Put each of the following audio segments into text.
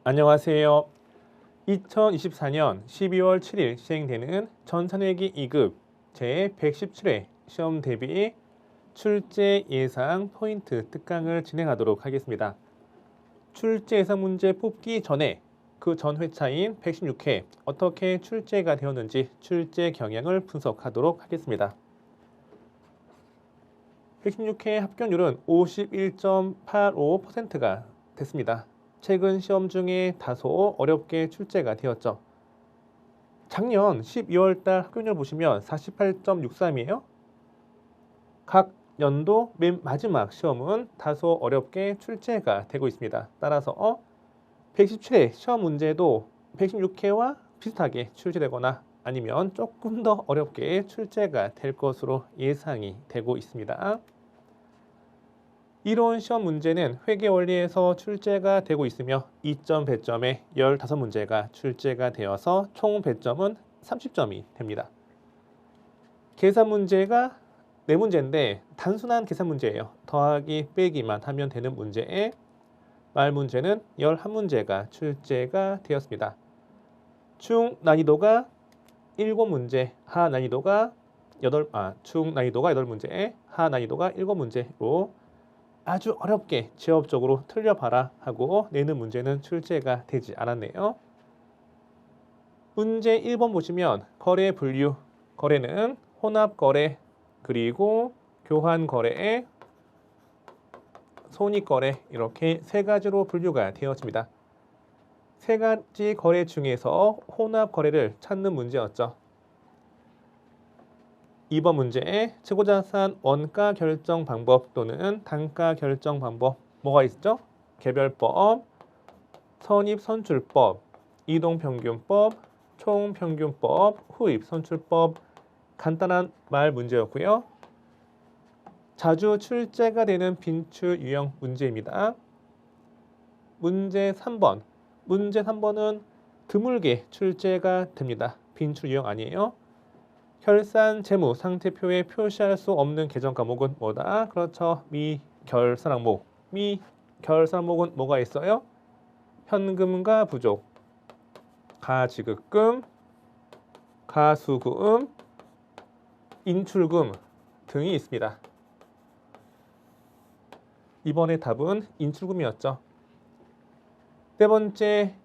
안녕하세요. 2024년 12월 7일 시행되는 전산회계 2급 제117회 시험 대비 출제 예상 포인트 특강을 진행하도록 하겠습니다. 출제 예상 문제 뽑기 전에 그 전 회차인 116회 어떻게 출제가 되었는지 출제 경향을 분석하도록 하겠습니다. 116회 합격률은 51.85%가 됐습니다. 최근 시험 중에 다소 어렵게 출제가 되었죠. 작년 12월달 합격률 보시면 48.63이에요. 각 연도 맨 마지막 시험은 다소 어렵게 출제가 되고 있습니다. 따라서 117회 시험 문제도 116회와 비슷하게 출제되거나 아니면 조금 더 어렵게 출제가 될 것으로 예상이 되고 있습니다. 이론 시험 문제는 회계 원리에서 출제가 되고 있으며 2점 배점에 15문제가 출제가 되어서 총 배점은 30점이 됩니다. 계산 문제가 4문제인데 단순한 계산 문제예요. 더하기 빼기만 하면 되는 문제에 말 문제는 11문제가 출제가 되었습니다. 중 난이도가 7문제, 하 난이도가 중 난이도가 8문제, 하 난이도가 7문제로 아주 어렵게 지엽적으로 틀려봐라 하고 내는 문제는 출제가 되지 않았네요. 문제 1번 보시면 거래 분류, 거래는 혼합거래, 그리고 교환거래, 손익거래 이렇게 세 가지로 분류가 되었습니다. 세 가지 거래 중에서 혼합거래를 찾는 문제였죠. 2번 문제에 재고자산 원가 결정 방법 또는 단가 결정 방법 뭐가 있죠? 개별법, 선입선출법, 이동평균법, 총평균법, 후입선출법 간단한 말 문제였고요. 자주 출제가 되는 빈출 유형 문제입니다. 문제 3번. 문제 3번은 드물게 출제가 됩니다. 빈출 유형 아니에요. 결산 재무 상태표에 표시할 수 없는 계정 과목은 뭐다? 그렇죠. 미결산 항목. 미결산 항목은 뭐가 있어요? 현금과 부족, 가지급금, 가수금, 인출금 등이 있습니다. 이번에 답은 인출금이었죠. 네 번째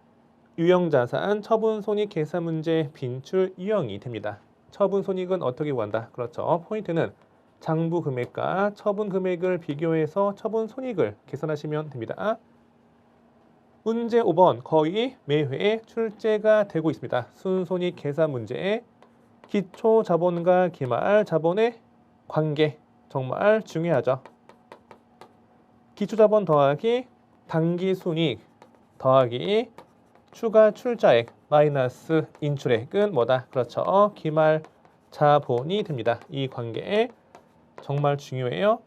유형자산 처분손익 계산 문제 빈출 유형이 됩니다. 처분손익은 어떻게 구한다? 그렇죠. 포인트는 장부 금액과 처분 금액을 비교해서 처분손익을 계산하시면 됩니다. 문제 5번 거의 매회 출제가 되고 있습니다. 순손익 계산 문제 기초자본과 기말자본의 관계 정말 중요하죠. 기초자본 더하기 당기순이익 더하기 추가 출자액 마이너스 인출액은 뭐다? 그렇죠. 기말 자본이 됩니다. 이 관계 정말 중요해요.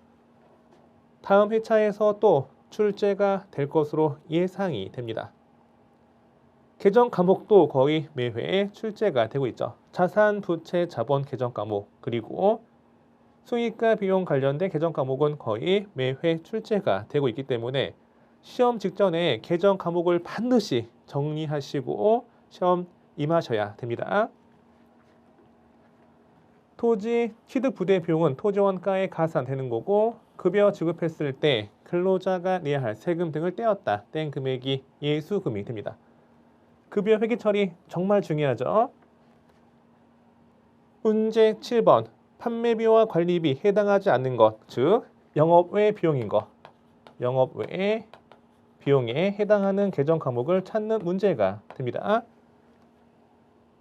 다음 회차에서 또 출제가 될 것으로 예상이 됩니다. 계정 과목도 거의 매회 출제가 되고 있죠. 자산, 부채, 자본 계정 과목 그리고 수익과 비용 관련된 계정 과목은 거의 매회 출제가 되고 있기 때문에 시험 직전에 계정 과목을 반드시 정리하시고 시험 임하셔야 됩니다. 토지 취득 부대 비용은 토지 원가에 가산되는 거고 급여 지급했을 때 근로자가 내야 할 세금 등을 떼었다. 뗀 금액이 예수금이 됩니다. 급여 회계 처리 정말 중요하죠. 문제 7번 판매비와 관리비 해당하지 않는 것, 즉 영업외 비용인 것. 영업외 비용에 해당하는 계정 과목을 찾는 문제가 됩니다.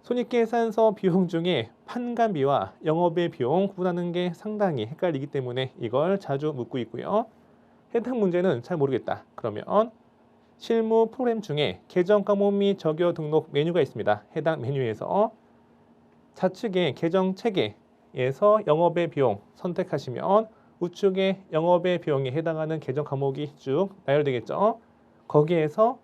손익계산서 비용 중에 판관비와 영업외 비용 구분하는 게 상당히 헷갈리기 때문에 이걸 자주 묻고 있고요. 해당 문제는 잘 모르겠다. 그러면 실무 프로그램 중에 계정 과목 및 적요 등록 메뉴가 있습니다. 해당 메뉴에서 좌측의 계정 체계에서 영업외 비용 선택하시면 우측에 영업외 비용에 해당하는 계정 과목이 쭉 나열되겠죠. 거기에서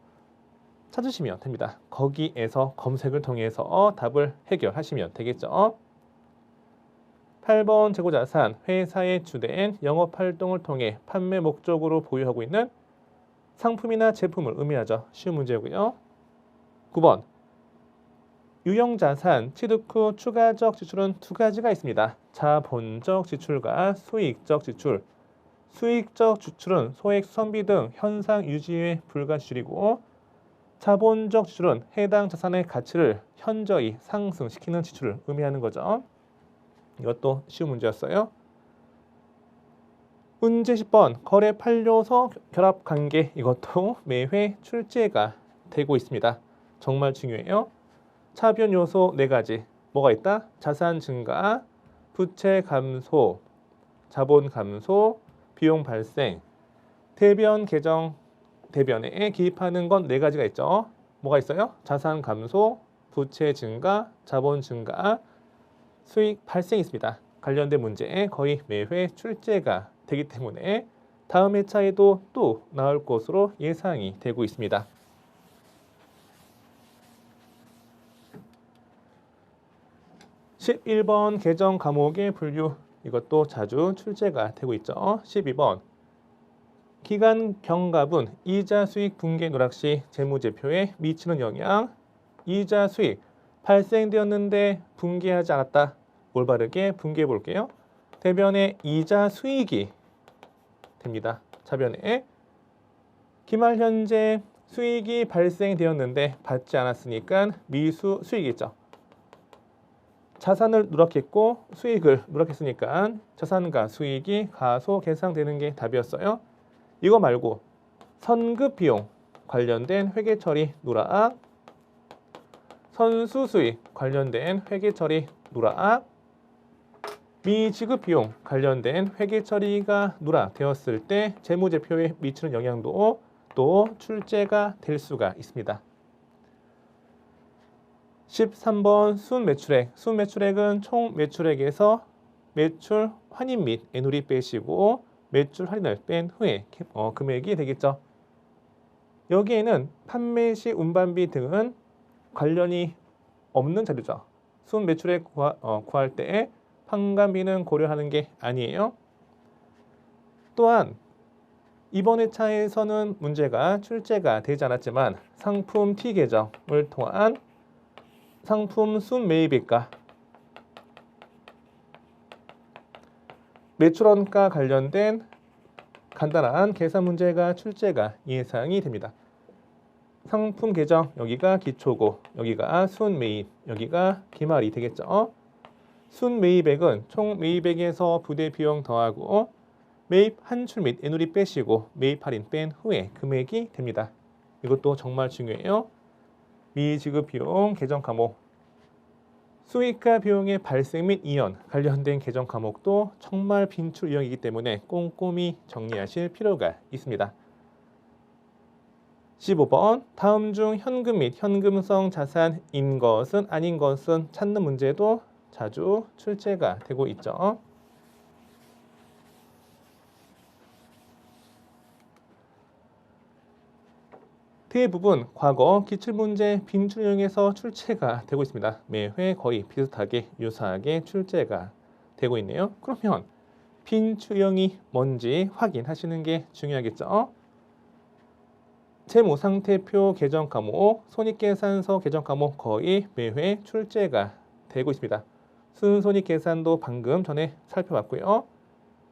찾으시면 됩니다. 거기에서 검색을 통해서 답을 해결하시면 되겠죠. 8번 재고자산 회사의 주된 영업활동을 통해 판매 목적으로 보유하고 있는 상품이나 제품을 의미하죠. 쉬운 문제고요. 9번 유형자산 취득 후 추가적 지출은 두 가지가 있습니다. 자본적 지출과 수익적 지출. 수익적 지출은 소액 수선비 등 현상 유지에 불과 지출이고 자본적 지출은 해당 자산의 가치를 현저히 상승시키는 지출을 의미하는 거죠. 이것도 쉬운 문제였어요. 문제 10번 거래 판료서 결합 관계 이것도 매회 출제가 되고 있습니다. 정말 중요해요. 차변 요소 4가지 뭐가 있다? 자산 증가, 부채 감소, 자본 감소, 비용 발생, 대변 개정 대변에 기입하는 건 4가지가 있죠. 뭐가 있어요? 자산 감소, 부채 증가, 자본 증가, 수익 발생이 있습니다. 관련된 문제에 거의 매회 출제가 되기 때문에 다음 회차에도 또 나올 것으로 예상이 되고 있습니다. 11번 개정 과목의 분류 이것도 자주 출제가 되고 있죠. 12번 기간 경과분 이자 수익 분계 누락 시 재무제표에 미치는 영향 이자 수익 발생되었는데 분계하지 않았다. 올바르게 분계해 볼게요. 대변에 이자 수익이 됩니다. 차변에 기말 현재 수익이 발생되었는데 받지 않았으니까 미수 수익이죠. 자산을 누락했고 수익을 누락했으니까 자산과 수익이 가소 계상되는 게 답이었어요. 이거 말고 선급 비용 관련된 회계 처리 누락, 선수 수익 관련된 회계 처리 누락, 미지급 비용 관련된 회계 처리가 누락되었을 때 재무제표에 미치는 영향도 또 출제가 될 수가 있습니다. 13번 순매출액. 순매출액은 총 매출액에서 매출 환입 및 애누리 빼시고 매출 할인을 뺀 후에 금액이 되겠죠. 여기에는 판매 시 운반비 등은 관련이 없는 자료죠. 순매출액 구할 때 판관비는 고려하는 게 아니에요. 또한 이번 회차에서는 문제가 출제가 되지 않았지만 상품 T 계정을 통한 상품 순매입액과 매출원가 관련된 간단한 계산 문제가 출제가 예상이 됩니다. 상품 계정 여기가 기초고 여기가 순매입 여기가 기말이 되겠죠. 순매입액은 총 매입액에서 부대 비용 더하고 매입 한출 및 애누리 빼시고 매입 할인 뺀 후에 금액이 됩니다. 이것도 정말 중요해요. 미지급 비용 개정 과목 수익과 비용의 발생 및 이연 관련된 개정 과목도 정말 빈출 유형이기 때문에 꼼꼼히 정리하실 필요가 있습니다. 15번 다음 중 현금 및 현금성 자산인 것은 아닌 것은 찾는 문제도 자주 출제가 되고 있죠. 대부분 과거 기출문제 빈출형에서 출제가 되고 있습니다. 매회 거의 비슷하게 유사하게 출제가 되고 있네요. 그러면 빈출형이 뭔지 확인하시는 게 중요하겠죠. 재무상태표 개정 과목, 손익계산서 개정 과목 거의 매회 출제가 되고 있습니다. 순손익계산도 방금 전에 살펴봤고요.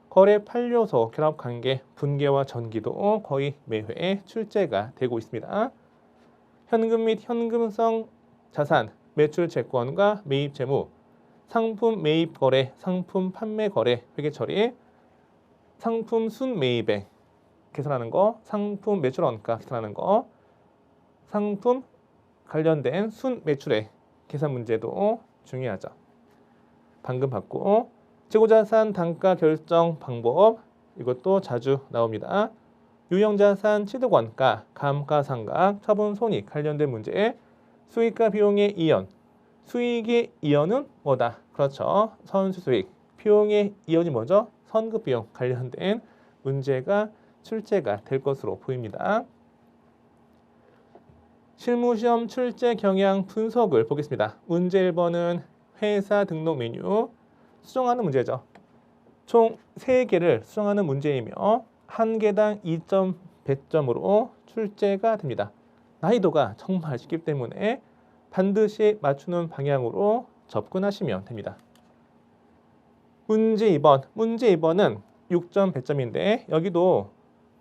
거래 판료서 결합관계 분계와 전기도 거의 매회 출제가 되고 있습니다. 현금 및 현금성 자산, 매출 채권과 매입 재무, 상품 매입 거래, 상품 판매 거래 회계 처리, 상품 순매입액 계산하는 거, 상품 매출원가 계산하는 거, 상품 관련된 순매출액 계산 문제도 중요하죠. 방금 봤고 재고자산 단가 결정 방법 이것도 자주 나옵니다. 유형자산 취득원가, 감가상각, 처분손익 관련된 문제 수익과 비용의 이연 수익의 이연은 뭐다? 그렇죠. 선수수익 비용의 이연이 뭐죠? 선급비용 관련된 문제가 출제가 될 것으로 보입니다. 실무시험 출제 경향 분석을 보겠습니다. 문제 1번은 회사 등록 메뉴 수정하는 문제죠. 총 3개를 수정하는 문제이며 한 개당 2점 배점으로 출제가 됩니다. 난이도가 정말 쉽기 때문에 반드시 맞추는 방향으로 접근하시면 됩니다. 문제 2번. 문제 2번은 6점 배점인데 여기도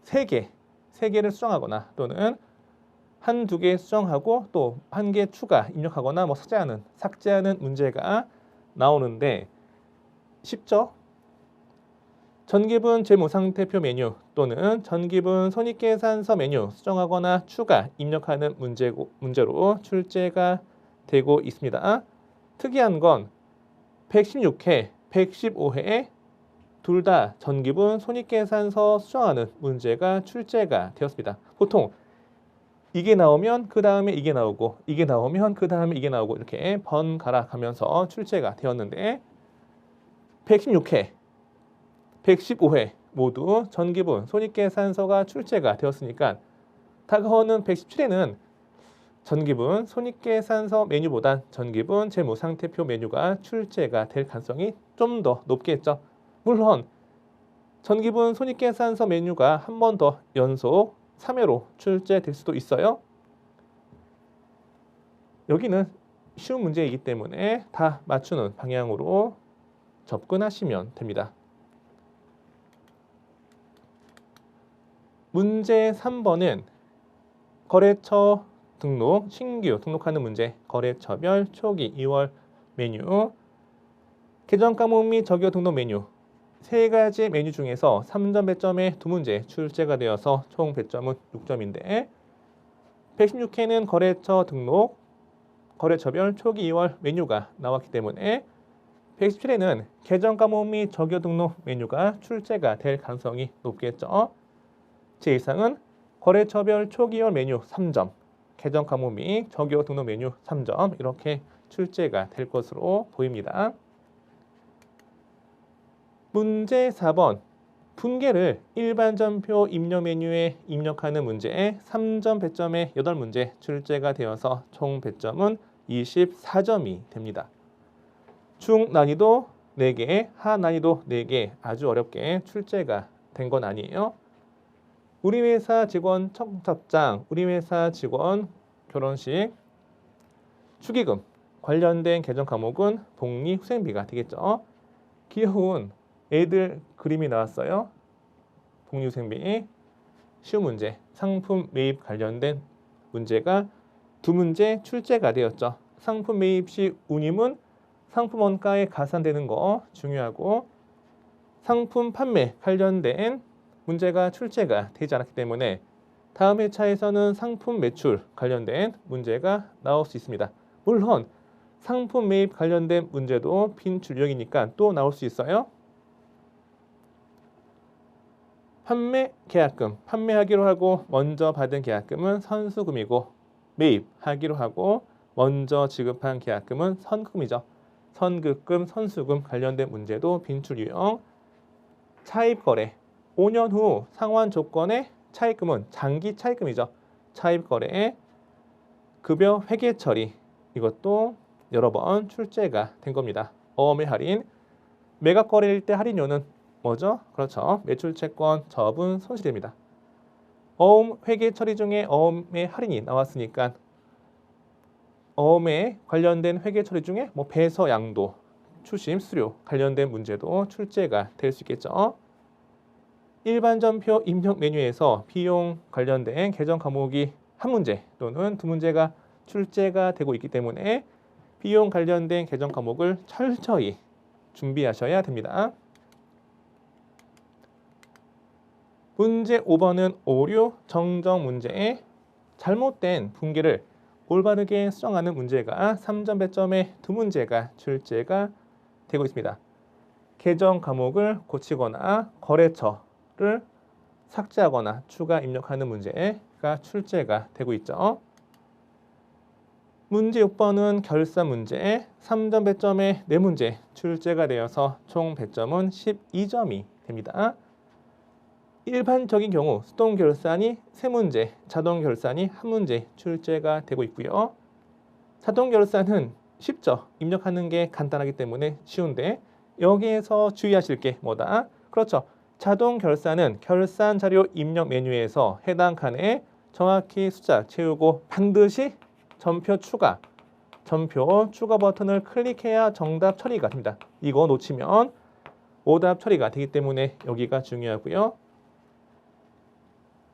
3개를 수정하거나 또는 한두 개 수정하고 또 한 개 추가 입력하거나 뭐 삭제하는 문제가 나오는데 쉽죠? 전기분 재무상태표 메뉴 또는 전기분 손익계산서 메뉴 수정하거나 추가 입력하는 문제로 출제가 되고 있습니다. 특이한 건 116회, 115회에 둘 다 전기분 손익계산서 수정하는 문제가 출제가 되었습니다. 보통 이게 나오면 그 다음에 이게 나오고 이게 나오면 그 다음에 이게 나오고 이렇게 번갈아 가면서 출제가 되었는데 116회, 115회 모두 전기분 손익계산서가 출제가 되었으니까 다가오는 117회는 전기분 손익계산서 메뉴보단 전기분 재무상태표 메뉴가 출제가 될 가능성이 좀 더 높겠죠. 물론 전기분 손익계산서 메뉴가 한 번 더 연속 3회로 출제될 수도 있어요. 여기는 쉬운 문제이기 때문에 다 맞추는 방향으로 접근하시면 됩니다. 문제 3번은 거래처 등록, 신규 등록하는 문제, 거래처별 초기 2월 메뉴, 계정 과목 및 적용 등록 메뉴 3가지 메뉴 중에서 3점 배점의 2문제 출제가 되어서 총 배점은 6점인데 116회는 거래처 등록, 거래처별 초기 2월 메뉴가 나왔기 때문에 117회는 계정 과목 및 적용 등록 메뉴가 출제가 될 가능성이 높겠죠. 제 이상은 거래처별 초기 2월 메뉴 3점, 계정 과목 및 적용 등록 메뉴 3점 이렇게 출제가 될 것으로 보입니다. 문제 4번. 분계를 일반 전표 입력 메뉴에 입력하는 문제에 3점 배점의 8문제 출제가 되어서 총 배점은 24점이 됩니다. 중난이도 4개, 하난이도 4개 아주 어렵게 출제가 된 건 아니에요. 우리 회사 직원 청첩장, 우리 회사 직원 결혼식, 축의금 관련된 계정 과목은 복리후생비가 되겠죠. 귀여운 애들 그림이 나왔어요. 복리후생비. 쉬운 문제, 상품 매입 관련된 문제가 2문제 출제가 되었죠. 상품 매입 시 운임은 상품 원가에 가산되는 거 중요하고 상품 판매 관련된 문제가 출제가 되지 않았기 때문에 다음 회차에서는 상품 매출 관련된 문제가 나올 수 있습니다. 물론 상품 매입 관련된 문제도 빈 출력이니까 또 나올 수 있어요. 판매 계약금, 판매하기로 하고 먼저 받은 계약금은 선수금이고 매입하기로 하고 먼저 지급한 계약금은 선금이죠. 선급금, 선수금 관련된 문제도 빈출 유형. 차입거래, 5년 후 상환 조건의 차입금은 장기 차입금이죠. 차입거래의 급여 회계 처리, 이것도 여러 번 출제가 된 겁니다. 어음의 할인, 매각 거래일 때 할인료는 뭐죠? 그렇죠. 매출채권 처분 손실입니다. 어음 회계 처리 중에 어음의 할인이 나왔으니까 어음에 관련된 회계 처리 중에 뭐 배서 양도, 추심, 수료 관련된 문제도 출제가 될 수 있겠죠. 일반 전표 입력 메뉴에서 비용 관련된 계정 과목이 1문제 또는 2문제가 출제가 되고 있기 때문에 비용 관련된 계정 과목을 철저히 준비하셔야 됩니다. 문제 5번은 오류 정정 문제에 잘못된 분계를 올바르게 수정하는 문제가 3점 배점의 2문제가 출제가 되고 있습니다. 계정 과목을 고치거나 거래처를 삭제하거나 추가 입력하는 문제가 출제가 되고 있죠. 문제 6번은 결산 문제에 3점 배점의 4문제 출제가 되어서 총 배점은 12점이 됩니다. 일반적인 경우 수동 결산이 3문제, 자동 결산이 1문제 출제가 되고 있고요. 자동 결산은 쉽죠. 입력하는 게 간단하기 때문에 쉬운데 여기에서 주의하실 게 뭐다? 그렇죠. 자동 결산은 결산 자료 입력 메뉴에서 해당 칸에 정확히 숫자 채우고 반드시 전표 추가 버튼을 클릭해야 정답 처리가 됩니다. 이거 놓치면 오답 처리가 되기 때문에 여기가 중요하고요.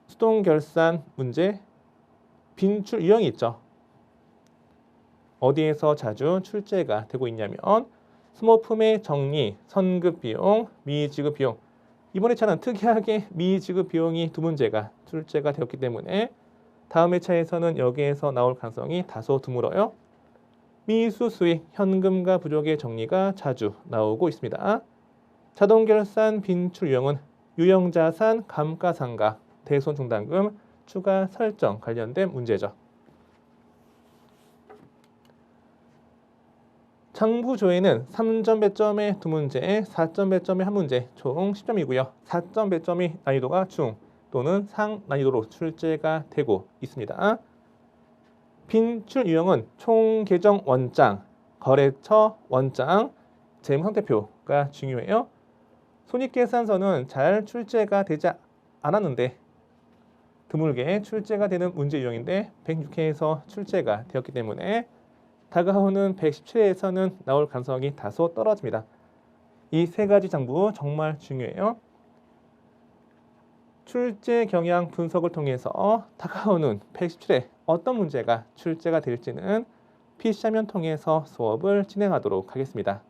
수동 결산 문제 빈출 유형이 있죠. 어디에서 자주 출제가 되고 있냐면 소모품의 정리, 선급 비용, 미지급 비용. 이번 회차는 특이하게 미지급 비용이 두 문제가 출제가 되었기 때문에 다음 회차에서는 여기에서 나올 가능성이 다소 드물어요. 미수 수익, 현금과 부족의 정리가 자주 나오고 있습니다. 자동 결산 빈출 유형은 유형자산, 감가상각, 대손중단금, 추가 설정 관련된 문제죠. 장부 조회는 3점 배점의 2문제, 4점 배점의 1문제, 총 10점이고요. 4점 배점이 난이도가 중 또는 상 난이도로 출제가 되고 있습니다. 빈출 유형은 총계정 원장, 거래처 원장, 재무상태표가 중요해요. 손익계산서는 잘 출제가 되지 않았는데 드물게 출제가 되는 문제 유형인데 106회에서 출제가 되었기 때문에 다가오는 117회에서는 나올 가능성이 다소 떨어집니다. 이 세 가지 장부 정말 중요해요. 출제 경향 분석을 통해서 다가오는 117회 어떤 문제가 출제가 될지는 PC화면 통해서 수업을 진행하도록 하겠습니다.